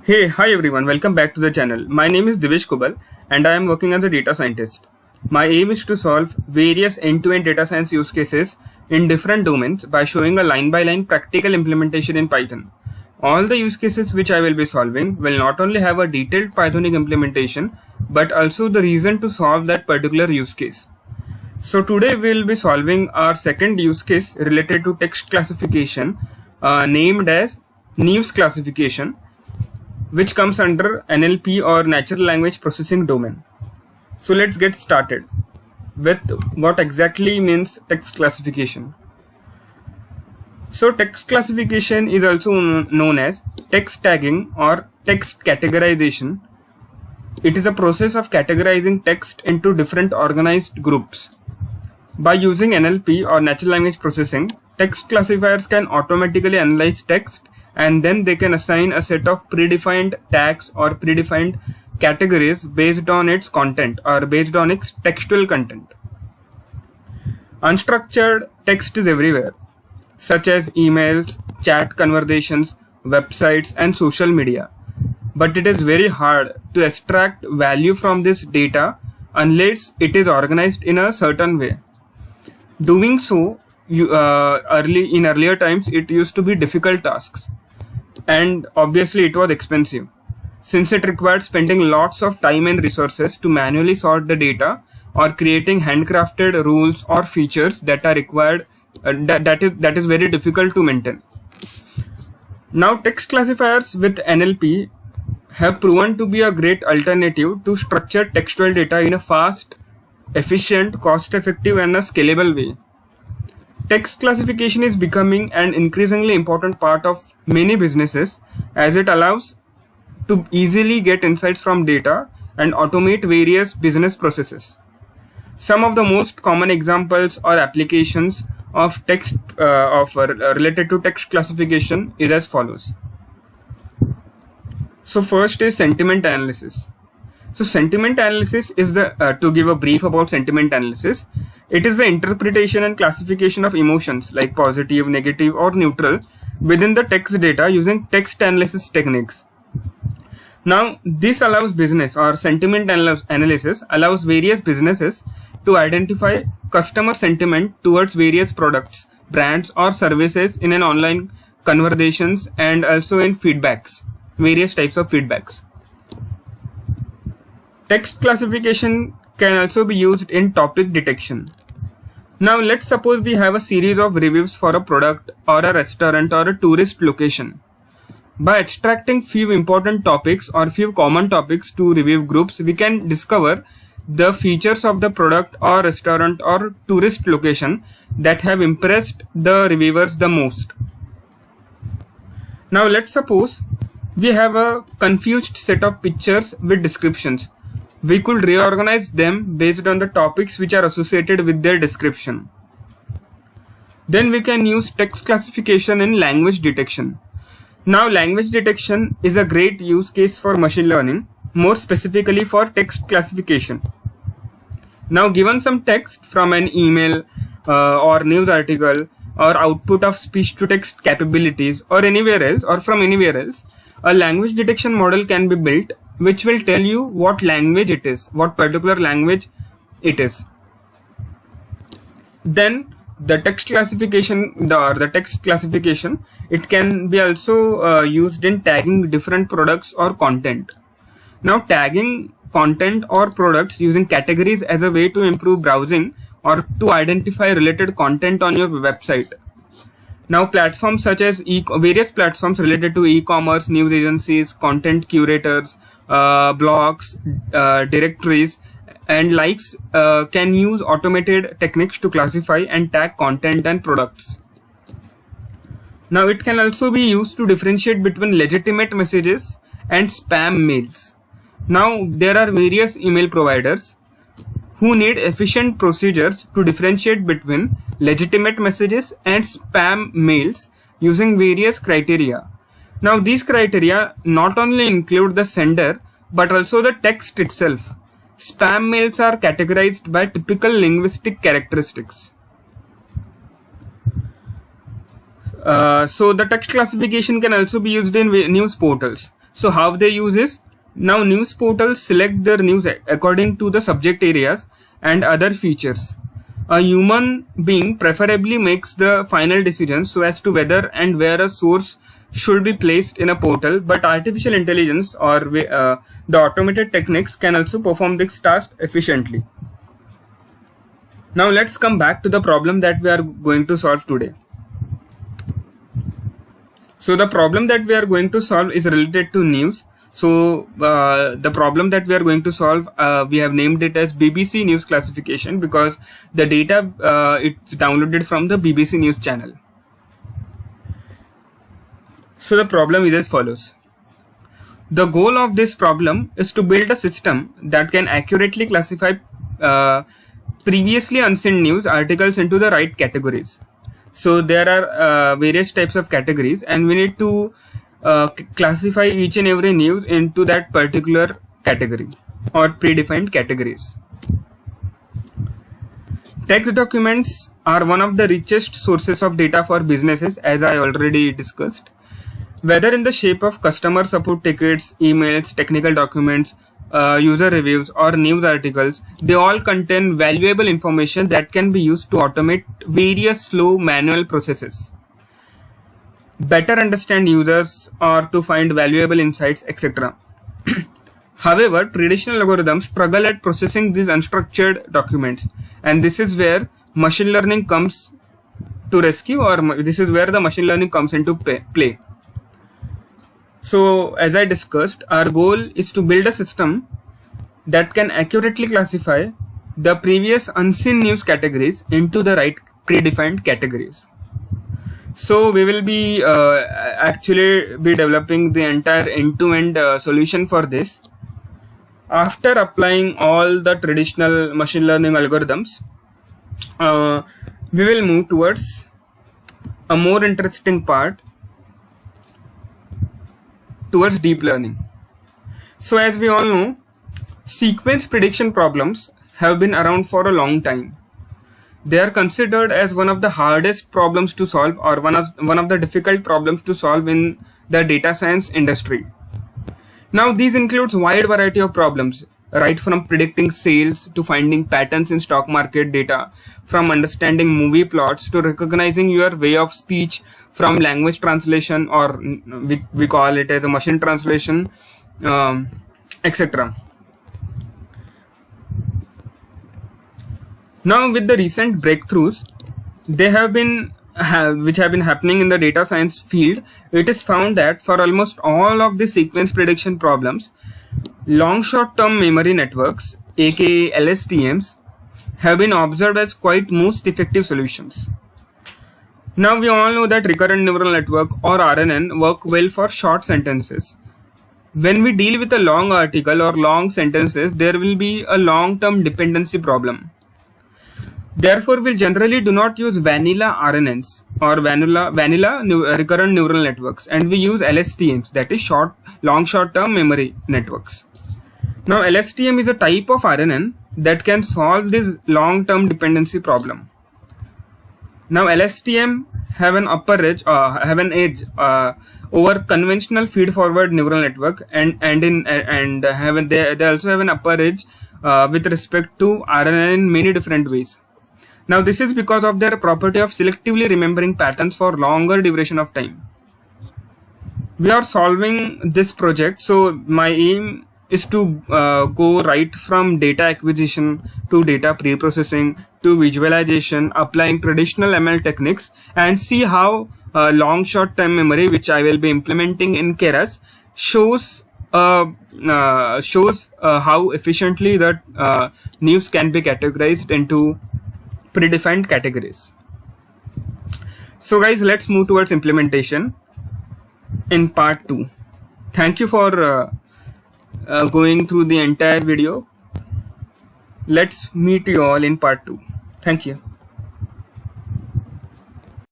Hi everyone, welcome back to the channel. My name is Divesh Kubal and I am working as a data scientist. My aim is to solve various end-to-end data science use cases in different domains by showing a line-by-line practical implementation in Python. All the use cases which I will be solving will not only have a detailed Pythonic implementation but also the reason to solve that particular use case. So today we will be solving our second use case related to text classification named as News classification, which comes under NLP or natural language processing domain. So let's get started with what exactly means text classification. So text classification is also known as text tagging or text categorization. It is a process of categorizing text into different organized groups. By using NLP or natural language processing, text classifiers can automatically analyze text and then they can assign a set of predefined tags or predefined categories based on its content or based on its textual content. Unstructured text is everywhere, such as emails, chat conversations, websites, and social media. But it is very hard to extract value from this data unless it is organized in a certain way. Doing so, in earlier times, it used to be difficult tasks. And obviously it was expensive, since it required spending lots of time and resources to manually sort the data or creating handcrafted rules or features that are required that is very difficult to maintain. Now text classifiers with NLP have proven to be a great alternative to structured textual data in a fast, efficient, cost-effective and a scalable way. Text classification is becoming an increasingly important part of many businesses as it allows to easily get insights from data and automate various business processes. Some of the most common examples or applications of text related to text classification is as follows. So first is sentiment analysis. So sentiment analysis is to give a brief about sentiment analysis. It is the interpretation and classification of emotions like positive, negative, or neutral within the text data using text analysis techniques. Now, this allows business or sentiment analysis allows various businesses to identify customer sentiment towards various products, brands, or services in an online conversations and also in feedbacks, various types of feedbacks. Text classification can also be used in topic detection. Now let's suppose we have a series of reviews for a product or a restaurant or a tourist location. By extracting few important topics or few common topics to review groups, we can discover the features of the product or restaurant or tourist location that have impressed the reviewers the most. Now let's suppose we have a confused set of pictures with descriptions. We could reorganize them based on the topics which are associated with their description. Then we can use text classification in language detection. Now language detection is a great use case for machine learning, more specifically for text classification. Now given some text from an email or news article or output of speech to text capabilities or anywhere else or from anywhere else, a language detection model can be built which will tell you what language it is, what particular language it is. Then the text classification, it can be also used in tagging different products or content. Now tagging content or products using categories as a way to improve browsing or to identify related content on your website. Now platforms such as various platforms related to e-commerce, news agencies, content curators, blogs, directories and likes can use automated techniques to classify and tag content and products. Now it can also be used to differentiate between legitimate messages and spam mails. Now there are various email providers who need efficient procedures to differentiate between legitimate messages and spam mails using various criteria. Now these criteria not only include the sender but also the text itself. Spam mails are categorized by typical linguistic characteristics. So the text classification can also be used in news portals. So how they use is, now news portals select their news according to the subject areas and other features. A human being preferably makes the final decision so as to whether and where a source should be placed in a portal, but artificial intelligence or the automated techniques can also perform this task efficiently. Now let's come back to the problem that we are going to solve today. So the problem that we are going to solve is related to news. So the problem that we are going to solve, we have named it as BBC News Classification because the data it's downloaded from the BBC News channel. So the problem is as follows. The goal of this problem is to build a system that can accurately classify previously unseen news articles into the right categories. So there are various types of categories, and we need to classify each and every news into that particular category or predefined categories. Text documents are one of the richest sources of data for businesses, as I already discussed. Whether in the shape of customer support tickets, emails, technical documents, user reviews, or news articles, they all contain valuable information that can be used to automate various slow manual processes, better understand users, or to find valuable insights, etc. However, traditional algorithms struggle at processing these unstructured documents, and this is where machine learning comes to rescue, or this is where the machine learning comes into play. So, as I discussed, our goal is to build a system that can accurately classify the previous unseen news categories into the right predefined categories. So we will be actually developing the entire end-to-end solution for this. After applying all the traditional machine learning algorithms, we will move towards a more interesting part, towards deep learning. So as we all know, sequence prediction problems have been around for a long time. They are considered as one of the hardest problems to solve, or one of the difficult problems to solve in the data science industry. Now these includes wide variety of problems, right from predicting sales to finding patterns in stock market data, from understanding movie plots to recognizing your way of speech, from language translation, or we call it as a machine translation, etc. Now with the recent breakthroughs which have been happening in the data science field, it is found that for almost all of the sequence prediction problems, long short-term memory networks, aka LSTMs, have been observed as quite most effective solutions. Now we all know that recurrent neural network, or RNN, work well for short sentences. When we deal with a long article or long sentences, there will be a long-term dependency problem. Therefore, we generally do not use vanilla RNNs or vanilla recurrent neural networks, and we use LSTMs, that is long short-term memory networks. Now, LSTM is a type of RNN that can solve this long-term dependency problem. Now, LSTM have an edge over conventional feed-forward neural network, and they also have an upper edge with respect to RNN in many different ways. Now this is because of their property of selectively remembering patterns for longer duration of time. We are solving this project, so my aim is to go right from data acquisition to data pre-processing to visualization, applying traditional ML techniques, and see how long short-term memory, which I will be implementing in Keras, shows how efficiently that news can be categorized into predefined categories. So guys, let's move towards implementation in part 2. Thank you for going through the entire video. Let's meet you all in part 2. Thank you.